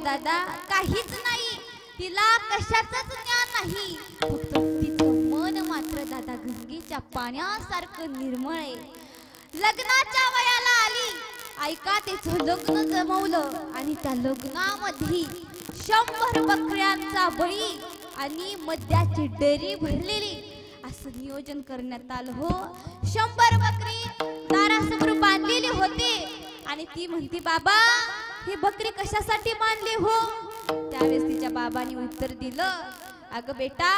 दादा, काहीच नाही. तिला कशाचंच ज्ञान नाही. फक्त तिचं मन मात्र दादा गंगेच्या पाण्यासारखं निर्मळ आहे. लग्नाच्या वयाला आली, ऐका तिचं लग्न जमवलं आणि त्या लग्नामध्ये 100 बकऱ्यांचा बळी आणि मद्याची डेअरी भरलेली असं नियोजन करण्यात आलं हो. 100 बकरी दारासमोर बांधलेली होती आणि ती म्हणते, बाबा ही बकरी कशासाठी बांधली हो? त्यावेळेस तिच्या बाबांनी उत्तर दिलं, अगं बेटा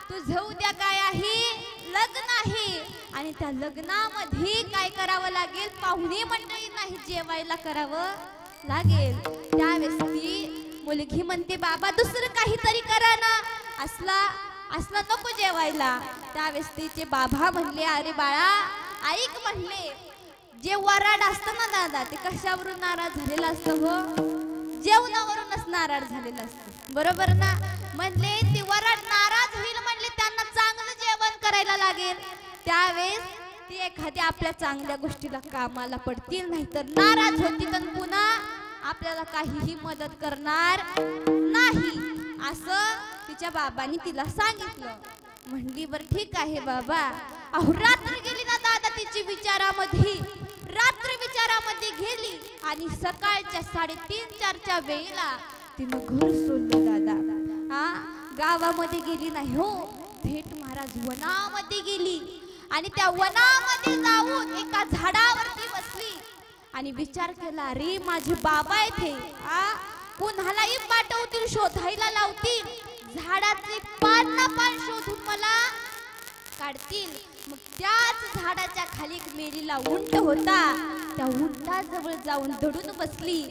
तुझं उद्या काय आहे? लग्न आहे आणि त्या लग्नामध्ये काय करावं लागेल? पाहुणे मंडळी नाही जेवायला करावं लागेल. त्यावेळेस ती मुलगी म्हणते, बाबा दुसरं काहीतरी करा ना, असला नको जेवायला. त्यावेळेस तिचे बाबा म्हणले, अरे बाळा ऐक म्हणले, जे वराड असतं ना दादा ते कशावरून नाराज झालेलं असतं हो? जेवणावरूनच नाराज झालेलं असतं, बरोबर ना? म्हणले ती वराड नाराज होईल म्हणले त्यांना चांगलं जेवण करायला लागेल. त्यावेळेस ती एखाद्या आपल्या चांगल्या गोष्टीला कामाला पडतील, नाहीतर नाराज होतील आणि पुन्हा आपल्याला काहीही मदत करणार नाही, असं तिच्या बाबांनी तिला सांगितलं. म्हणली बर ठीक आहे बाबा. अहो रात्र गेली ना दादा तिची विचारामध्ये, रात्र विचारामध्ये गेली आणि सकाळच्या 3:30-4च्या वेळेला तिनं घर सोडलं दादा. गावामध्ये गेली नाही हो, थेट महाराज वनामध्ये गेली आणि त्या वनामध्ये जाऊन एका झाडावरती बसली आणि विचार केला, अरे माझे बाबा येथे कुणालाही पाठवतील, शोधायला लावतील, झाडाचे पान ना पान शोधून मला काढतील. मग त्याच झाडाच्या खाली एक मेलीला उंट होता, त्या उंटाजवळ जाऊन दडून बसली.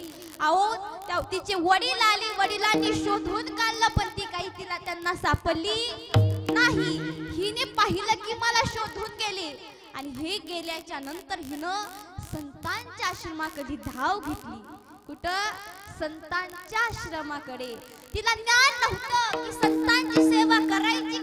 अहो तिचे वडील आले, वडिलांनी शोधून काढलं पण ती काही त्यांना सापडली नाही. हिने पाहिलं की मला शोधून गेले आणि हे गेल्याच्या नंतर हिनं संतांच्या आश्रमाकडे धाव घेतली. कुठं? संतांच्या आश्रमाकडे. तिला ज्ञान नव्हतं की संतांची सेवा करायची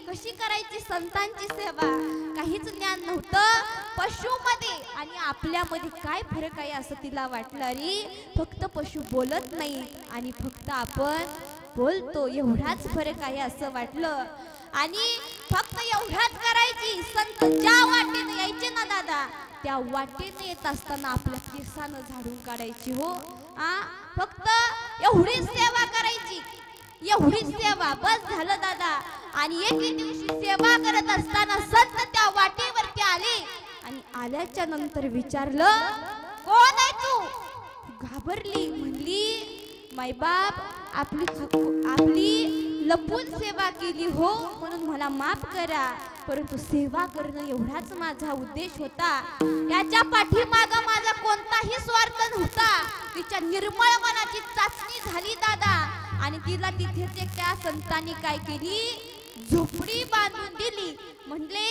कशी करायची संतांची सेवा, काहीच ज्ञान नव्हतं. पशुमध्ये आणि आपल्यामध्ये काय फरक आहे असं तिला वाटलं. अरे फक्त पशु बोलत नाही आणि फक्त आपण बोलतो, एवढाच फरक आहे असं वाटलं. आणि फक्त एवढाच करायची. संत ज्या वाटेने यायचे ना दादा त्या वाटेने येत असताना आपल्या केसानं झाडून काढायची हो. फक्त एवढीच सेवा करायची, एवढीच सेवा, बस झालं दादा. आणि एके दिवशी सेवा करत असताना संत त्या वाटेवरती आले आणि आल्याच्या नंतर विचारलं, कोण आहे तू? घाबरली, म्हणली मायबाप आपली लपून सेवा केली हो, म्हणून मला माफ करा, परंतु सेवा करणं एवढाच माझा उद्देश होता. याच्या पाठीमाग माझा कोणताही स्वार्थ नव्हता. तिच्या निर्मळ मनाची चाचणी झाली दादा आणि तिला तिथेच त्या संतांनी काय केली, झोपडी बांधून दिली. म्हणले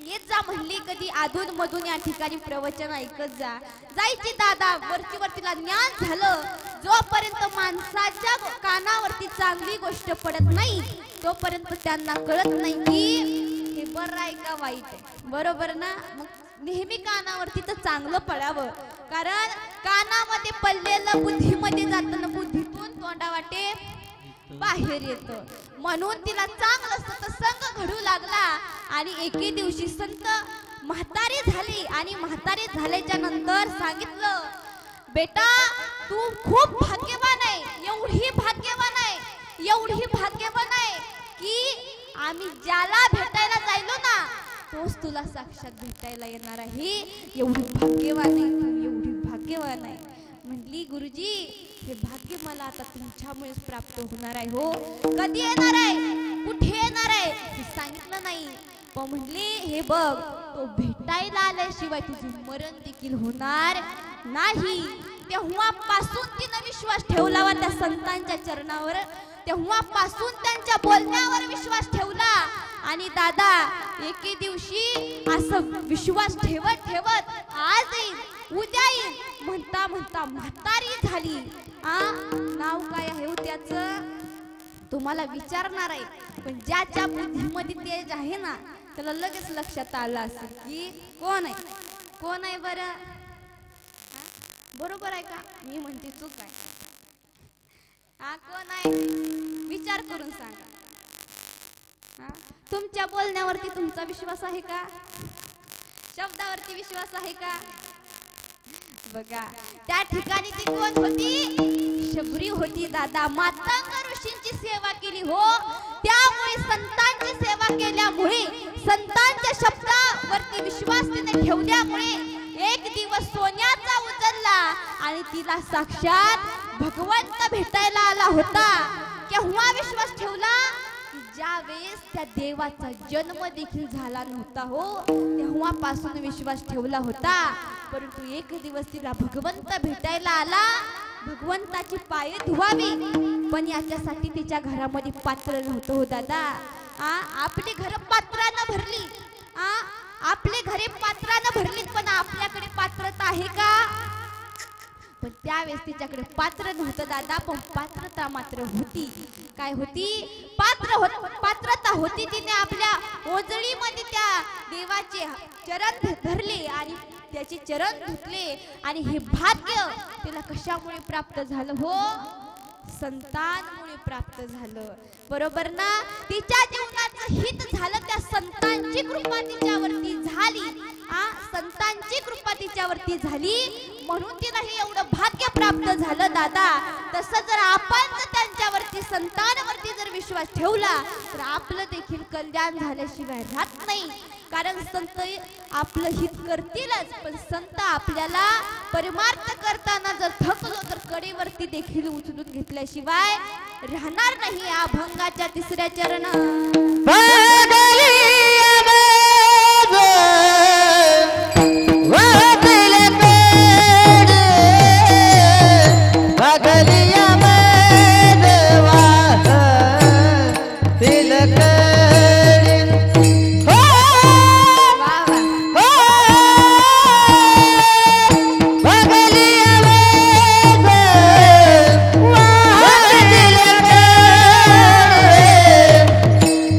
येत जा, म्हणली कधी अधून मधून या ठिकाणी प्रवचन ऐकत जा. जायची दादा, वरचीवर तिला ज्ञान झालं. जोपर्यंत माणसाच्या कानावरती चांगली गोष्ट पडत नाही तोपर्यंत त्यांना कळत नाही की हे बरं आहे का वाईट आहे, बरोबर ना? मग नेहमी कानावरती तर चांगलं पडावं, कारण कानामध्ये पडलेलं बुद्धीमध्ये जातं, बुद्धीतून तोंडा वाटे बाहेर येतं. म्हणून तिला चांगलं सत्संग घडू लागला आणि एके दिवशी संत म्हातारी झाली आणि म्हातारी झाल्याच्या नंतर सांगितलं, बेटा तू खूप भाग्यवान आहे, एवढी भाग्यवान आहे, एवढी भाग्यवान आहे की आम्ही ज्याला भेटायला जायलो ना तोच तुला साक्षात भेटायला येणार आहे. एवढी भाग्यवान आहे तू, एवढी भाग्यवान आहे. म्हणली गुरुजी हे भाग्य मला आता तुमच्यामुळेच प्राप्त होणार आहे हो. कधी येणार आहे, कुठे येणार आहे हे सांगितलं नाही, पण म्हणले हे बघ तो भेटायला आल्याशिवाय तुझे मरण देखील होणार नाही. तेव्हापासून तिनं विश्वास ठेवला वा त्या संतांच्या चरणावर, तेव्हापासून त्यांच्या बोलण्यावर विश्वास ठेवला. आणि दादा एके दिवशी असं विश्वास ठेवत ठेवत आज येईल उद्या येईल म्हणता म्हणता म्हातारी झाली. नाव काय आहे हो त्याचं तुम्हाला विचारणार आहे, पण ज्याच्या बुद्धीमध्ये तेज आहे ना त्याला लगेच लक्षात आलं असेल की कोण आहे, कोण आहे बरं? बरोबर आहे का? मी म्हणते चूक आहे. हा कोण आहे विचार करून सांगा. तुमच्या बोलण्यावरती तुमचा विश्वास आहे का? शब्दावरती विश्वास आहे का? बघा त्या ठिकाणी ती कोण होती? शबरी होती दादा. मातंग ऋषींची सेवा केली हो. त्यामुळे संतांची सेवा केल्यामुळे, संतांच्या शब्दावरती विश्वास तिने ठेवल्यामुळे एक दिवस सोन्याचा उचलला आणि तिला साक्षात भगवंत भेटायला आला होता. केव्हा विश्वास ठेवला? ज्या वेळेस त्या देवाचा जन्म देखील झाला नव्हता हो, तेव्हापासून विश्वास ठेवला होता. परंतु एक दिवस तिला भगवंत भेटायला आला. भगवंताची पाय धुवावी, पण याच्यासाठी तिच्या घरामध्ये पात्र नव्हतं हो दादा. आपली घर पात्रानं भरली, आपले घरे पात्रानं भरलीत, पण आपल्याकडे पात्रता आहे का? पण त्यावेळेस तिच्याकडे पात्र नव्हतं दादा, पण पात्रता मात्र होती. काय होती? पात्रता होती. तिने आपल्या ओजळीमध्ये त्या देवाचे चरण धरले आणि त्याचे चरण धुतले. आणि हे भाग्य तिला कशामुळे प्राप्त झालं हो? संतांमुळे प्राप्त झालं. बरोबर ना? तिच्या जीवनाचं हित झालं त्या संतांची कृपा तिच्यावरती झाली. संतांची कृपा तिच्यावरती झाली म्हणून तिला हे एवढं भाग्य प्राप्त झालं दादा. तसं जर आपण त्यांच्यावरती, संतांवरती जर विश्वास ठेवला तर आपलं देखील कल्याण झाल्याशिवाय राहत नाही. कारण संत आपलं हित करतीलच, पण संत आपल्याला परमार्थ करताना जर थकलो तर कडेवरती देखील उचलून घेतल्याशिवाय राहणार नाही. अभंगाच्या 3ऱ्या चरणात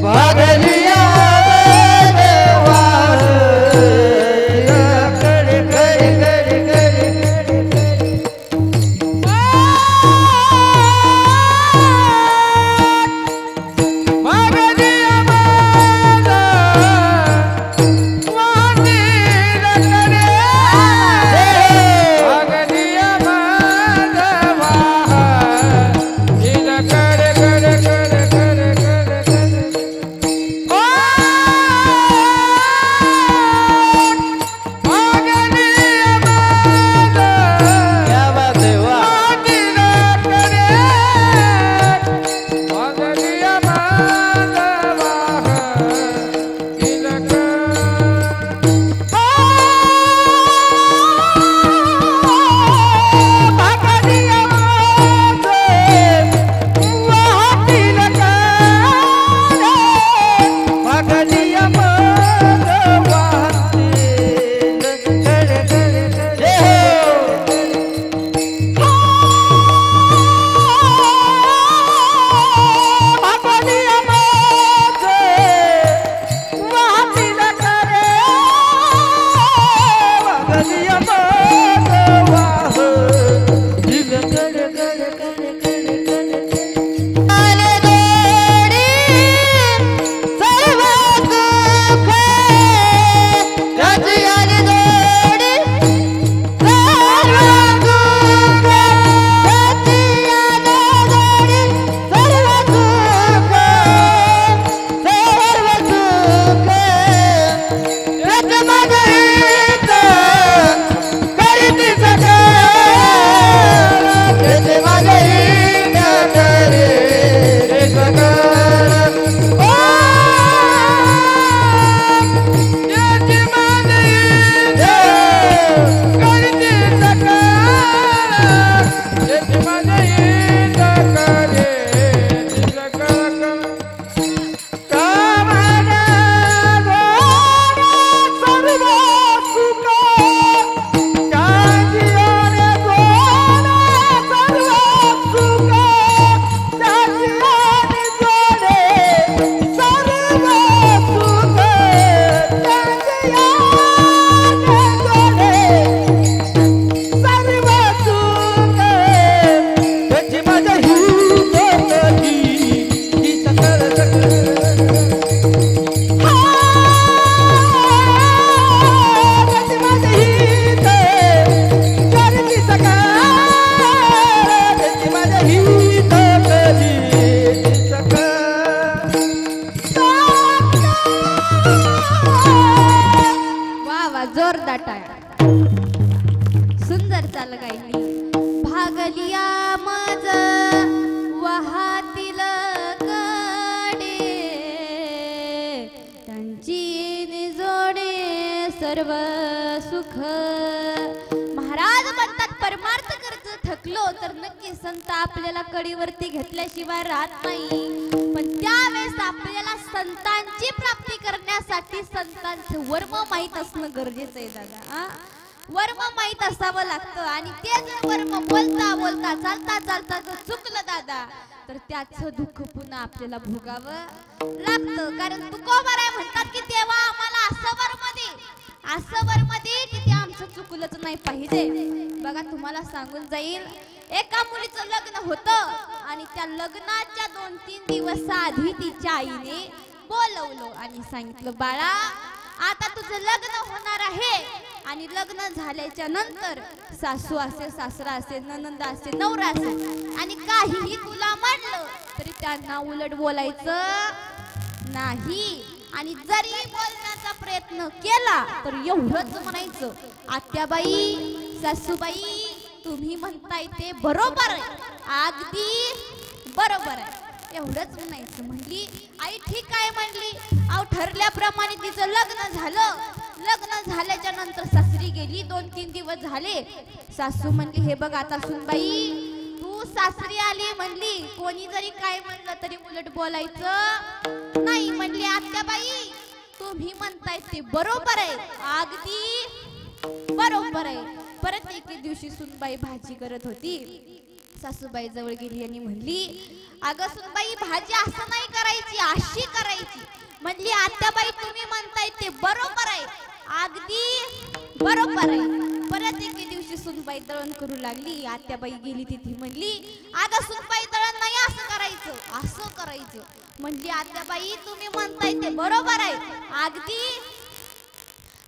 Bhagaliya समज वाहातील कडे त्यांची निजोडे सर्व सुख. महाराज म्हणतात परमार्थ करत थकलो तर नक्की संत आपल्याला कडीवरती घेतल्याशिवाय राहत नाही. पण त्यावेळेस आपल्याला संतांची प्राप्ती करण्यासाठी संतांचं वर्म माहीत असणं गरजेचं आहे दादा. वर्म माहीत असावं लागतं आणि ते जर वर्म बोलता बोलता चालता चालता जर चुकलं दादा तर त्याचं दुःख पुन्हा आपल्याला भोगावं लागतं. कारण तुकोबाराय म्हणतात की तेव्हा आम्हाला असं वर्म दे की ते आमचं चुकलंच नाही पाहिजे. बघा तुम्हाला सांगून जाईल एका मुलीचं लग्न होतं आणि त्या लग्नाच्या 2-3 दिवस आधी तिच्या आईने बोलवलं आणि सांगितलं बाळा आता तुझं लग्न होणार आहे आणि लग्न झाल्याच्या नंतर सासू असेल सासरा असेल ननंद असेल नवरा असेल आणि काहीही तुला म्हणलं तरी त्यांना उलट बोलायचं नाही. आणि जरी बोलण्याचा प्रयत्न केला तर एवढंच म्हणायचं आत्याबाई सासूबाई तुम्ही म्हणताय ते बरोबर आहे अगदी बरोबर आहे एवढंच म्हणायचं. म्हणली आई ठीक आहे म्हणली. अहो ठरल्याप्रमाणे तिचं लग्न झालं. लग्न झाल्याच्या नंतर सासरी गेली 2-3 दिवस झाले. सासू म्हणली हे बघ आता सुनबाई तू सासरी आली म्हणली कोणी जरी काय म्हणलं तरी उलट बोलायचं नाही. म्हणली आत्याबाई तुम्ही म्हणताय ते बरोबर आहे अगदी बरोबर आहे. परत एके दिवशी सुनबाई भाजी करत होती. सासूबाई जवळ गेली आणि म्हणली अगं सुनबाई भाजी असं नाही करायची अशी करायची. म्हणली आत्याबाई तुम्ही म्हणताय ते बरोबर आहे अगदी बरोबर आहे. परत एके दिवशी सुनबाई दळण करू लागली. आत्याबाई गेली तिथे म्हणली अगं सुनबाई दळण नाही असं करायचं असं करायचं. म्हणली आत्याबाई तुम्ही म्हणताय ते बरोबर आहे अगदी.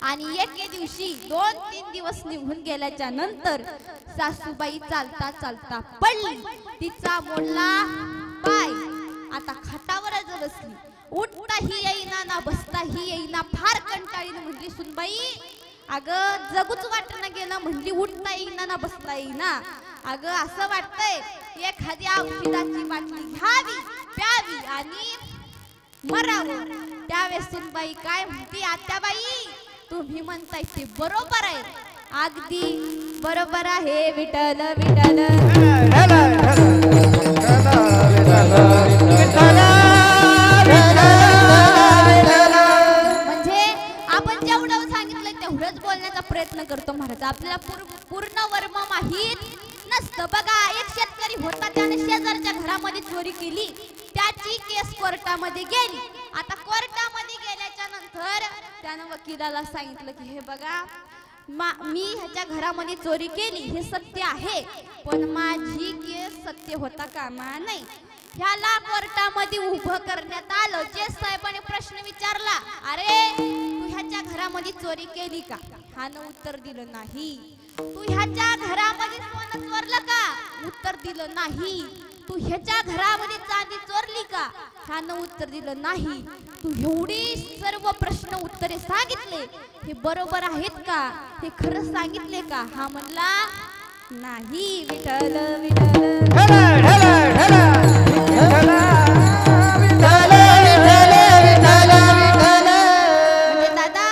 आणि एके दिवशी 2-3 दिवस निघून गेल्याच्या नंतर सासूबाई चालता चालता पडली. तिचा मोडला पाय. आता खाटावरच बसली. उठताही येईना ना बसताही येईना. फार कंटाळीने म्हणली सुनबाई अगं जगूच वाटणं गेलं. म्हणली उठता येईना ना बसता येईना. अगं असं वाटतंय एखाद्या औषधाची बाटली घ्यावी प्यावी आणि मरावं. त्यावेळेस सुनबाई काय म्हणते आत्याबाई तुम्ही म्हणताय ते बरोबर आहे अगदी बरोबर आहे. विठ्ठल विठ्ठल म्हणजे आपण जेवढं सांगितलं तेवढंच बोलण्याचा प्रयत्न करतो महाराज. आपल्याला पूर्ण वर्म माहीत नसतं. बघा एक शेतकरी होता त्याने शेजारच्या घरामध्ये चोरी केली. त्याची केस कोर्टामध्ये गेली. आता कोर्टामध्ये गेल्याच्या नंतर त्यानं वकिलाला सांगितलं की हे बघा मी ह्याच्या घरामध्ये चोरी केली हे सत्य आहे पण माझी केस सत्य होता कामा नाही. ह्याला कोर्टामध्ये उभं करण्यात आलं. जज साहेबांनी प्रश्न विचारला अरे तू ह्याच्या घरामध्ये चोरी केली का. ह्यानं उत्तर दिलं नाही. तू ह्याच्या घरामध्ये सोनं चोरलं का. उत्तर दिलं नाही. तू ह्याच्या घरामध्ये चांदी चोरली का. ह्यानं उत्तर दिलं नाही. तू एवढी सर्व प्रश्न उत्तरे सांगितले हे बरोबर आहेत का हे खरं सांगितले का. हा म्हणला नाही. विठ्ठल म्हणजे दादा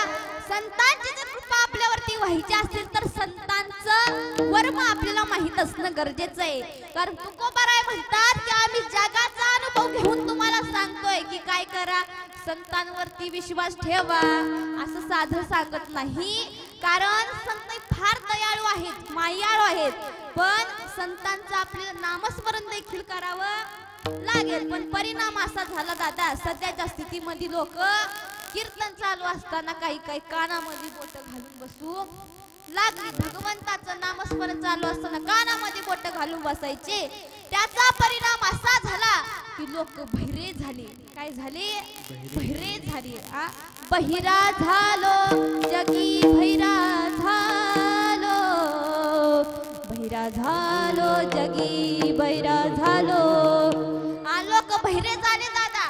संतांची जर कृपा आपल्यावरती व्हायची असेल तर संतांचं वर्म आपल्याला माहित असणं गरजेचं आहे. कारण तुकोबाराय म्हणतात की आम्ही जगाचा अनुभव घेऊन तुम्हाला सांगतोय की काय करा संतांवरती विश्वास ठेवा असं साधं सांगत नाही. कारण संत फार दयाळू आहेत मायाळू आहेत. पण संतांचं आपल्याला नामस्मरण देखील करावं लागेल. पण परिणाम असा झाला दादा सध्याच्या स्थितीमध्ये लोक कीर्तन चालू असताना काही काही कानामध्ये बोट घालून बसू लागली. भगवंताचं नामस्मरण चालू असताना कानामध्ये बोट घालून बसायचे. त्याचा परिणाम असा झाला की लोक बहिरे झाले. काय झाले बहिरे झाले. बहिरा झालो जगी बहिरा झालो. बहिरा झालो जगी बहिरा झालो. लोक बहिरे झाले दादा.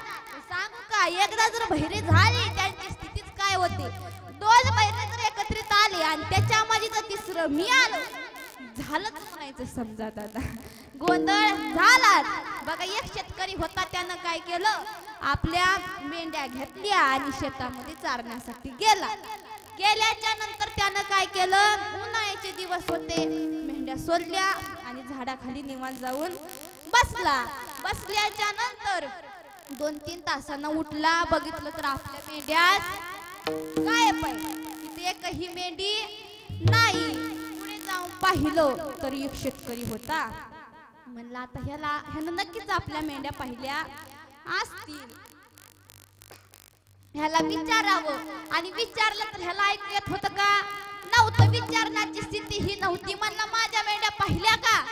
सांगू का एकदा जर बहिरे झाले त्यांची स्थितीच काय होते. 2 बहिरे जर एकत्रित आले आणि त्याच्यामध्ये जर तिसरं मी आलो झालंच म्हणायचं समजा दादा. गोंधळ झाला. बघा एक शेतकरी होता, त्यानं काय केलं, आपल्या मेंढ्या घेतल्या आणि शेतामध्ये चारण्यासाठी गेला. गेल्याच्या नंतर त्यानं काय केलं, उन्हाळ्याचे दिवस होते, मेंढ्या सोडल्या आणि झाडाखाली निवांत जाऊन बसला. बसल्याच्या नंतर 2-3 तासांना उठला, बघितलं तर आपल्या मेंढ्या गायब आहे. तिथे एकही मेंढी नाही. पुढे जाऊन पाहिलं तर एक शेतकरी होता. म्हणला आता ह्यानं नक्कीच आपल्या मेंढ्या पाहिल्या असतील, ह्याला विचारावं. आणि विचारलं तर ह्याला ऐकू येत होतं का? नव्हतं. विचारण्याची स्थिती ही नव्हती. म्हणला माझ्या मेंढ्या पाहिल्या का?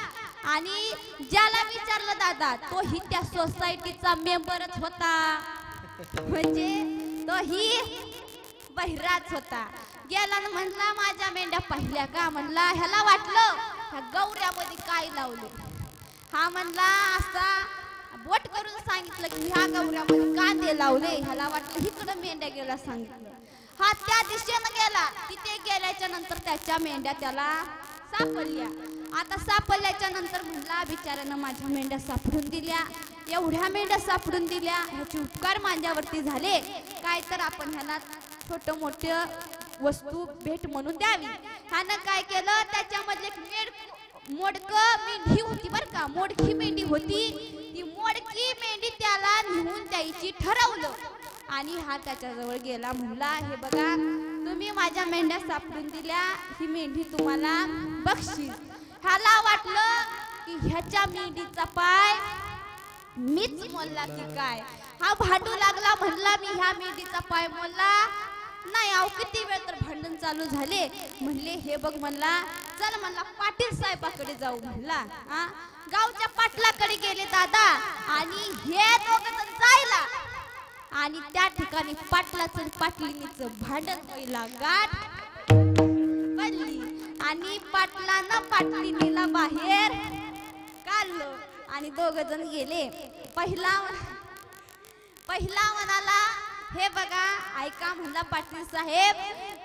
आणि ज्याला विचारलं दादा, तो ही त्या सोसायटीचा मेंबरच होता, म्हणजे तो ही बहिराच होता. गेला ना म्हणला माझ्या मेंढ्या पाहिल्या का? म्हणला ह्याला वाटलं ह्या गौऱ्यामध्ये काय लावले. हा म्हणला असा बोट करून सांगितलं की ह्या गौऱ्यामध्ये कांदे लावले. ह्याला वाटलं इकडं मेंढ्या गेला, सांगितलं. हा त्या दिशेनं गेला. तिथे गेल्याच्या नंतर त्याच्या मेंढ्या त्याला सापडल्या. आता सापडल्याच्या नंतर म्हणला बिचाऱ्यानं माझ्या मेंढ्या सापडून दिल्या, एवढ्या मेंढ्या सापडून दिल्या, ह्याचे उपकार माझ्यावरती झाले, काय तर आपण ह्याला छोट मोठं वस्तू भेट म्हणून द्यावी. ह्यानं काय केलं, त्याच्यामधले मोडक मेंढी होती बर का, मोडकी मेंढी होती. ती मोडकी मेंढी त्याला नेऊन द्यायची ठरवलं. आणि हा त्याच्याजवळ गेला. म्हणला हे बघा, तुम्ही माझ्या मेंढ्या सापडून दिल्या, ही मेंढी तुम्हाला बक्षीस. ह्याला वाटलं की ह्याच्या मेंढीचा पाय मीच मोडला की काय. हा भांडू लागला. म्हणला मी ह्या मेंढीचा पाय मोडला नाही. अहो किती वेळ तर भांडण चालू झाले. म्हणले हे बघ, म्हणला चल, म्हणला पाटील साहेबाकडे जाऊ. म्हणला गावच्या पाटलाकडे गेले दादा. आणि हे दोघं जण जायला, आणि त्या ठिकाणी पाटलाचं पाटलिनीचं भांडण व्हायला गाठ पडली. आणि पाटलानं पाटलिनीला बाहेर काढलं आणि दोघं जण गेले. पहिला म्हणाला हे बघा ऐका, म्हणला पाटील साहेब,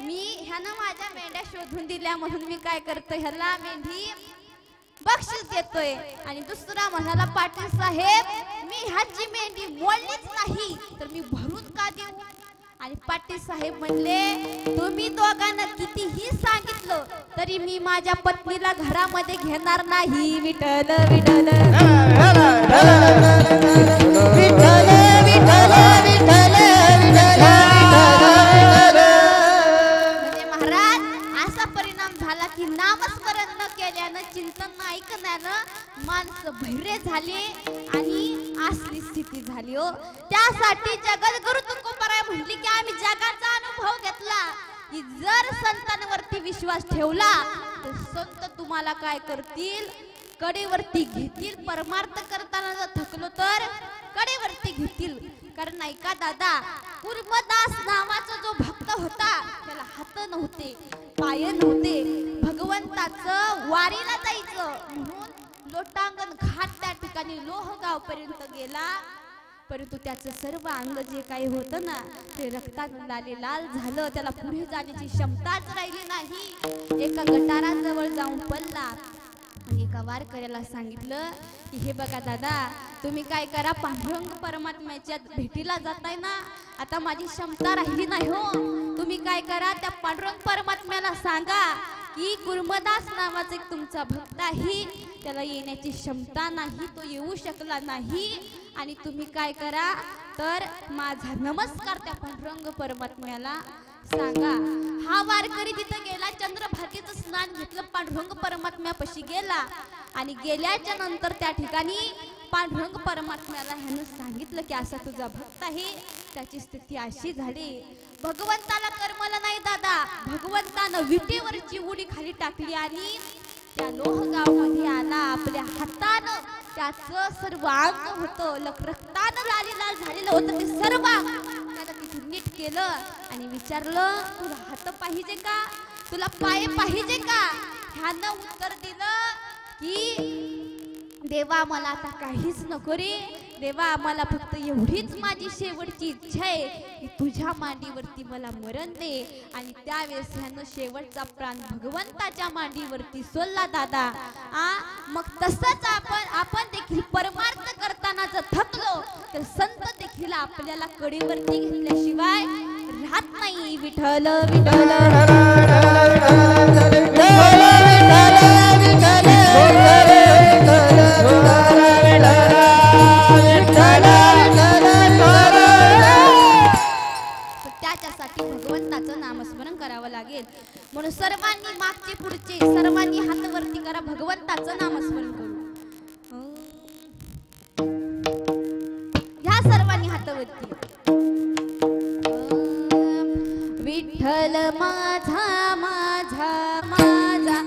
मी ह्यानं माझ्या मेंढ्या शोधून दिल्या म्हणून मी काय करतोय, ह्याला मेंढी बक्षीस देतोय. आणि दुसरा म्हणाला पाटील साहेब, मी ह्याची मेंढी मोडलीच नाही तर मी भरून का देऊ. आणि पाटील साहेब म्हणले तुम्ही दोघांना कितीही सांगितलं तरी मी माझ्या पत्नीला घरामध्ये घेणार नाही. विठ्ठल विठ्ठल म्हणजे महाराज असा परिणाम झाला की नामस्मरण न केल्यानं, चिंतन न ऐकण्यानं माणसं बहिरे झाले आणि असली स्थिती झाली. हो, त्यासाठी जगद्गुरु तुकोबाराय म्हणली की आम्ही जगाचा अनुभव घेतला की जर संतांवरती विश्वास ठेवला तर संत तुम्हाला काय करतील, कडेवरती घेतील. परमार्थ करताना जर थकलो तर कडेवरती घेतील. कारण ऐका दादा, कुर्मदास नावाचा जो भक्त होता त्याला हात नव्हते, पाय नव्हते. भगवंताचं वारीला जायचं म्हणून लोटांगण घाट त्या ठिकाणी लोहगाव पर्यंत गेला. परंतु त्याचं सर्व अंग जे काही होतं ना ते रक्ताने लाल झालं. त्याला पुढे जाण्याची क्षमताच राहिली नाही. एका गटाराजवळ जाऊन पडला आणि एका वारकऱ्याला सांगितलं की हे बघा दादा, तुम्ही काय करा, पांडुरंग परमात्म्याच्या भेटीला जाताय ना, आता माझी क्षमता राहिली नाही. हो, तुम्ही काय करा, त्या पांडुरंग परमात्म्याला सांगा की कुर्मदास नावाचा एक तुमचा भक्त आहे, त्याला येण्याची क्षमता नाही, तो येऊ शकला नाही. आणि तुम्ही काय करा तर माझा नमस्कार त्या पांडुरंग परमात्म्याला सांगा. हा वारकरी तिथे गेला, चंद्रभागेचं स्नान घेतलं, पांडुरंग परमात्म्यापाशी गेला. आणि गेल्याच्या नंतर त्या ठिकाणी पांडुरंग परमात्म्याला ह्यानं सांगितलं की असा तुझा भक्त आहे, त्याची स्थिती अशी झाली. भगवंताला कर्मला नाही दादा, भगवंतानं विटेवरची उडी खाली टाकली आणि त्या लोहगाव मध्ये आला. आपल्या हातानं त्याचं सर्व अंग होतं रक्तानं लालीलाल झालेलं होतं, ते सर्व त्यानं तिथून नीट केलं आणि विचारलं तुला हात पाहिजे का, तुला पाय पाहिजे का. ह्यानं उत्तर दिलं की देवा मला आता काहीच नको रे, देवा आम्हाला फक्त एवढीच माझी शेवटची इच्छा आहे की तुझ्या मांडीवरती मला मरण दे आणि त्यावेळेस ह्यानं शेवटचा प्राण भगवंताच्या मांडीवरती सोडला दादा मग तसंच आपण देखील परमार्थ करताना जर थकलो तर संत देखील आपल्याला कडेवरती घेतल्याशिवाय राहत नाही विठ्ठल विठ्ठल त्याच्यासाठी भगवंताचं नामस्मरण करावं लागेल म्हणून सर्वांनी मागचे पुढचे सर्वांनी हात वरती करा भगवंताचं नामस्मरण करू ह्या सर्वांनी हात वरती विठ्ठल माझा माझा माझा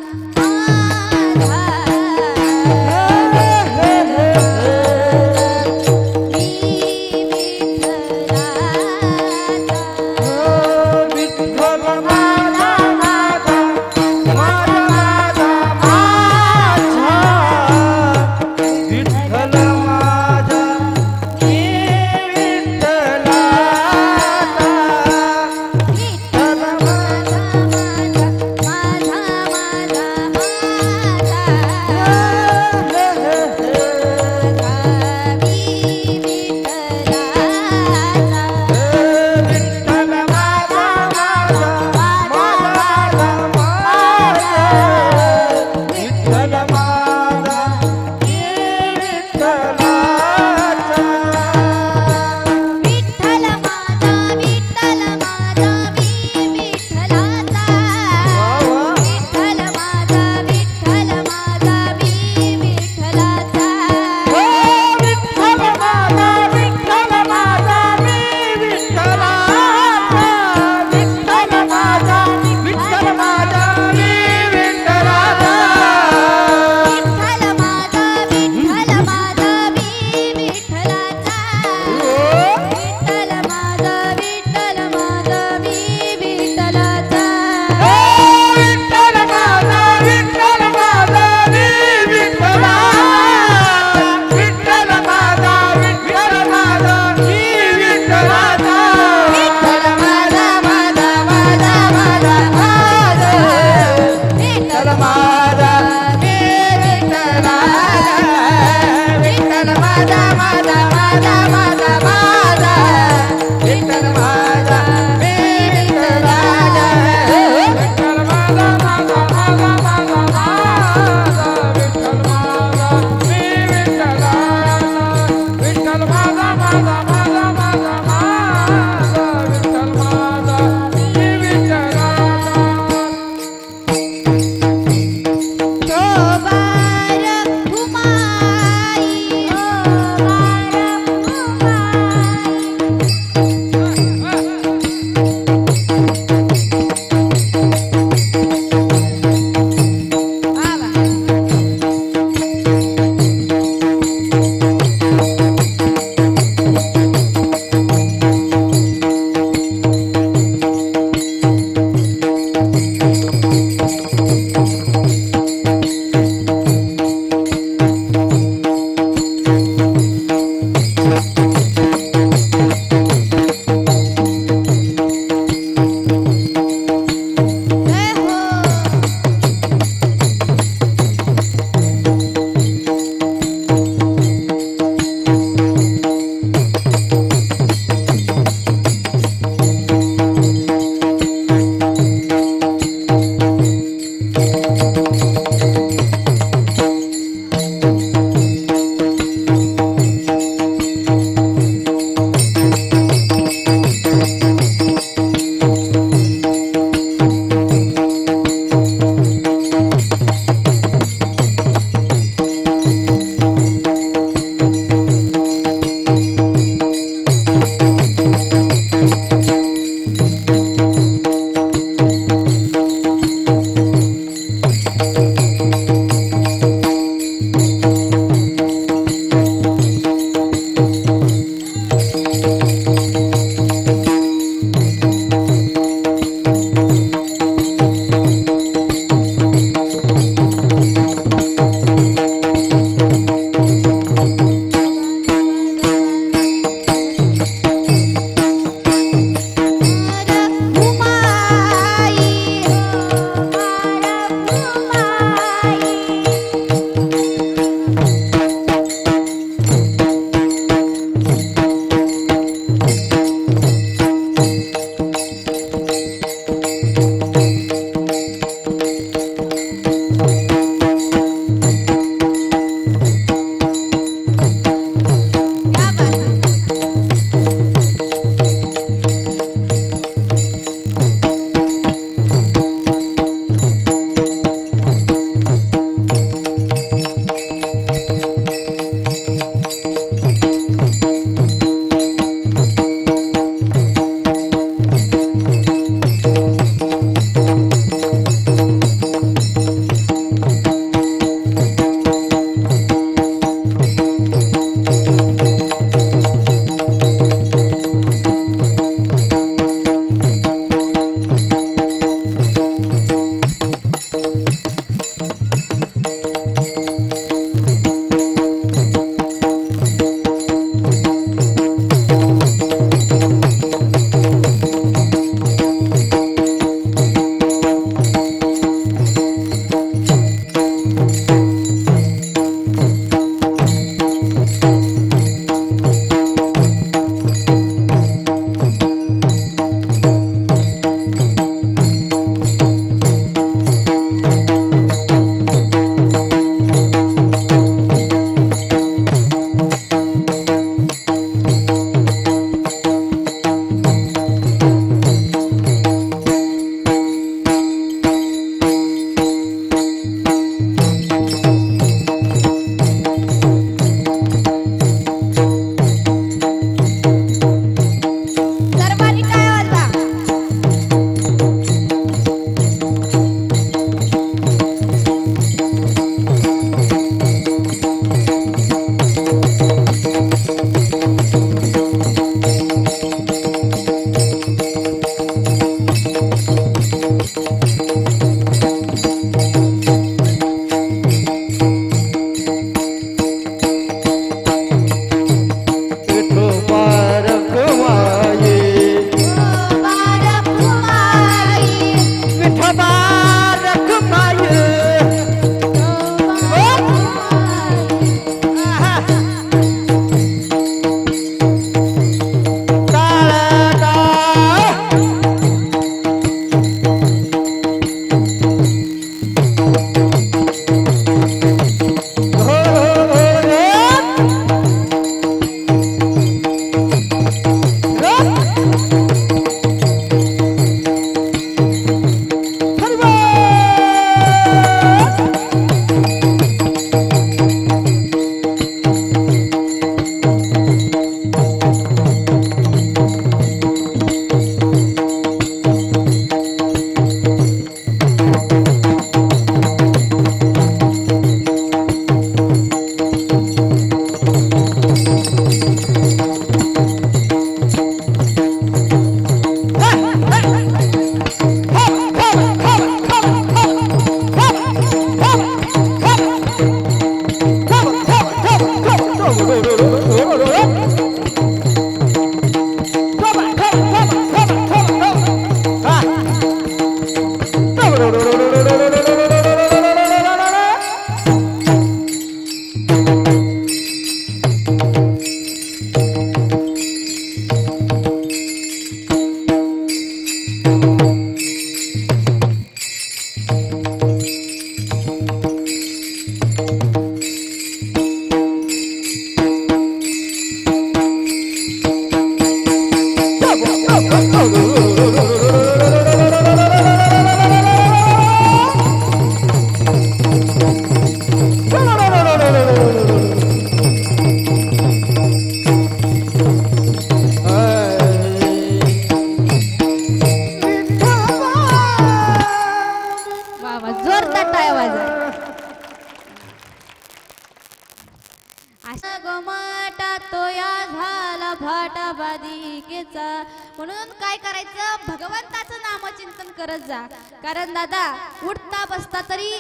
म्हणून काय करायचं, भगवंताचं नामचिंतन करत जा. कारण दादा उठता बसता तरी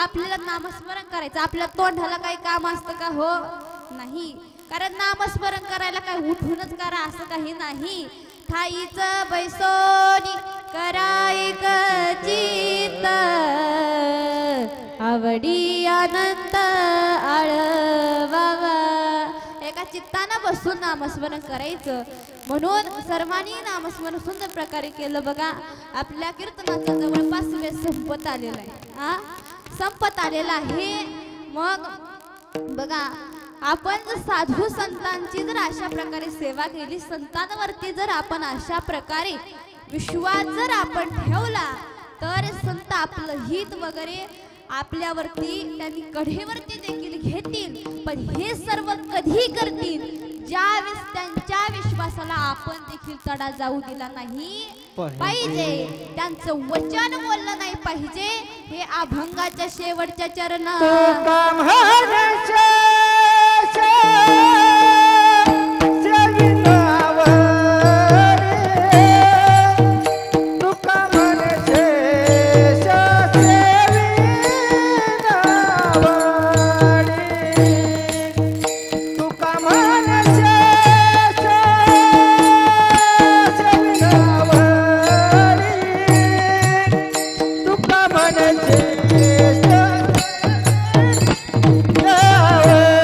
आपल्याला नामस्मरण करायचं. आपल्या तोंडाला काही काम असतं का? हो नाही. कारण नामस्मरण करायला काय उठूनच करा असं काही नाही. ठाईच बैसोनी करायक चित्त आवडी आनंद आळवावा. एका चित्तानं बसून नामस्मरण करायचं. म्हणून सर्वांनी नामस्मरण सुंदर प्रकारे केलं. बघा आपल्या कीर्तनाचं जवळपास वेळ संपत आलेला आहे. संपत आलेला आहे. मग बघा आपण जर साधू संतांची जर अशा प्रकारे सेवा केली, संतांवरती जर आपण अशा प्रकारे विश्वास जर आपण ठेवला, तर संत आपलं हित वगैरे आपल्यावरती त्यांनी कढेवरती देखील घेतील. पण हे सर्व कधी करतील, ज्यावेळेस त्यांच्या विश्वासाला आपण देखील तडा जाऊ दिला नाही पाहिजे. त्यांचं वचन बोललं नाही पाहिजे. हे अभंगाच्या शेवटच्या चरण Yeah.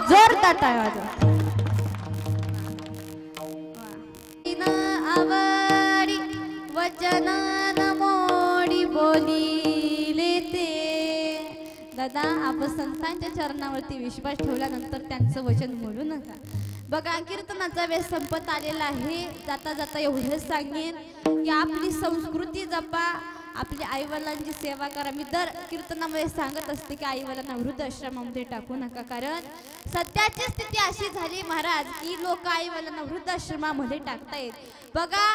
जोरदार टाळ्या वाजवा. आवडी वचनान मोडी बोलिले ते. दादा आपण संतांच्या चरणावरती विश्वास ठेवल्यानंतर त्यांचं वचन मोडू नका. बघा कीर्तनाचा वेळ संपत आलेला आहे. जाता जाता एवढंच सांगेन की आपली संस्कृती जपा, आपल्या आईवडिलांची सेवा करा. मी दर कीर्तनामध्ये सांगत असते की आईवडिलांना वृद्धाश्रमामध्ये टाकू नका. कारण सध्याची स्थिती अशी झाली महाराज की लोक आईवडिलांना वृद्धाश्रमामध्ये टाकतायत. बघा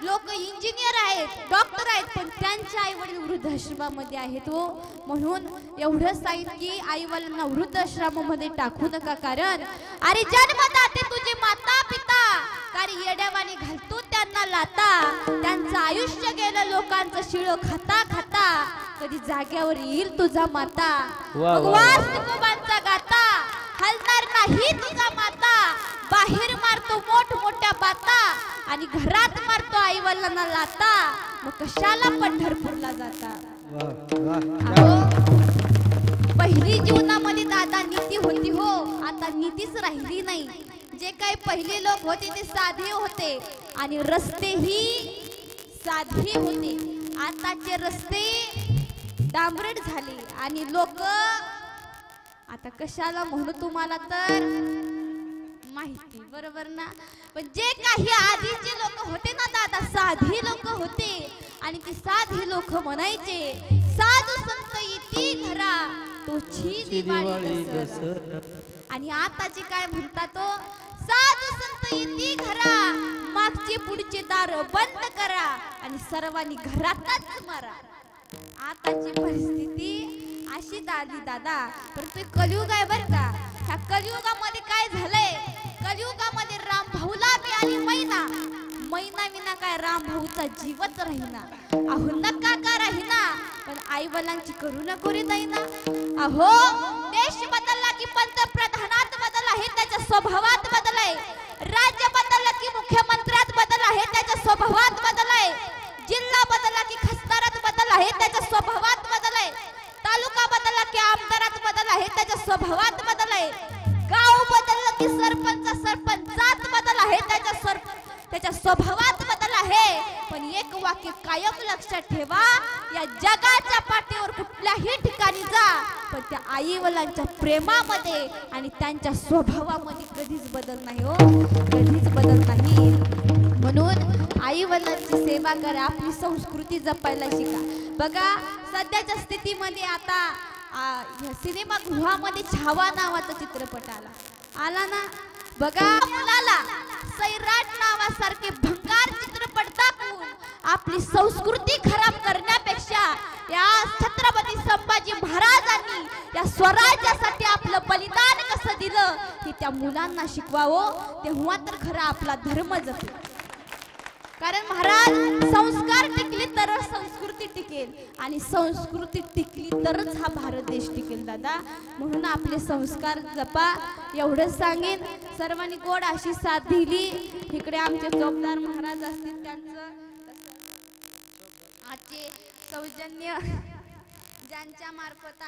लोक इंजिनियर आहेत, डॉक्टर आहेत, पण त्यांचे आईवडील वृद्धाश्रमामध्ये आहेत हो. म्हणून एवढंच सांगितलं की आईवडिलांना वृद्धाश्रमामध्ये टाकू नका. कारण अरे जन्मदाते तुझे माता पिता, कारण येड्यावानी घालतो त्यांना लाता. त्यांचं आयुष्य गेलं लोकांचं शिळ खाता खाता, कधी जाग्यावर येईल तुझा माता. वास तुकोबांचा गाता, हलणार नाही तुझा माता. बाहेर मारतो मोठ मोठ्या बाता आणि घरात मारतो आई वडिलांना लाता. मग कशाला पंढरपूरला जाता. पहिली जीवनामध्ये दादा नीती होती हो, आता नीतीच राहिली नाही. जे काही पहिले लोक होते ते साधे होते आणि रस्तेही साधे होते. आताचे रस्ते डांबरेट झाले आणि लोक आता कशाला म्हणू तुम्हाला तर माहिती बरोबर ना. पण जे काही आधीचे लोक होते ना दादा, साधी लोक होते आणि ते साधी लोक म्हणायचे साधू संत येती घरा तोची दिवाळी कसर. आणि आताचे काय म्हणतात तो, साधू संत येती घरा मागचे पुढचे दार बंद करा आणि सर्वांनी घरातच मरा. आताची परिस्थिती अशी झाली दादा. परंतु कलियुग आहे बर का. ह्या कलियुगामध्ये काय झालंय, कलियुगामध्ये राम भाऊला मिळाली मैना. मैना विना काय राम भाऊचा जीवच राहीना. अहो नका का राहीना, पण आई वडिलांची करुणा करी जाईना. अहो देश बदलला की पंतप्रधानात बदल आहे, त्याच्या स्वभावात बदल आहे. राज्य बदललं की मुख्यमंत्र्यात बदल आहे, त्याच्या स्वभावात बदल आहे. जिल्हा बदलला की खासदारात बदल आहे, त्याच्या स्वभावात बदल आहे. तालुका बदलला की आमदारात बदल आहे, त्याच्या स्वभावात बदल आहे. गाव बदललं की सरपंचात बदल आहे, त्याच्या स्वभावात बदल आहे. पण एक वाक्य कायम लक्षात ठेवा, या जगाच्या पाठीवर कुठल्याही ठिकाणी जा, पण त्या आई वडिलांच्या प्रेमामध्ये आणि त्यांच्या स्वभावामध्ये कधीच बदल नाही हो, कधीच बदल नाही. म्हणून आई वडिलांची सेवा करा, आपली संस्कृती जपायला शिका. बघा सध्याच्या स्थितीमध्ये आता सिनेमागृहामध्ये छावा नावाचा चित्रपट आला ना. बघा मुलाला सैराट नावासारखे भंगार चित्रपट दाखवून आपली संस्कृती खराब करण्यापेक्षा या छत्रपती संभाजी महाराजांनी या स्वराज्यासाठी आपलं बलिदान कसं दिलं हे त्या मुलांना शिकवावं. तेव्हा तर खरा आपला धर्म जपेल. कारण महाराज संस्कार टिकले तरच संस्कृती टिकेल आणि संस्कृती टिकली तरच हा भारत देश टिकेल दादा. म्हणून आपले संस्कार जपा एवढंच सांगेन. सर्वांनी गोड अशी साथ दिली. इकडे आमचे चौकदार महाराज असतील, त्यांचं आजचे सौजन्य ज्यांच्या मार्फत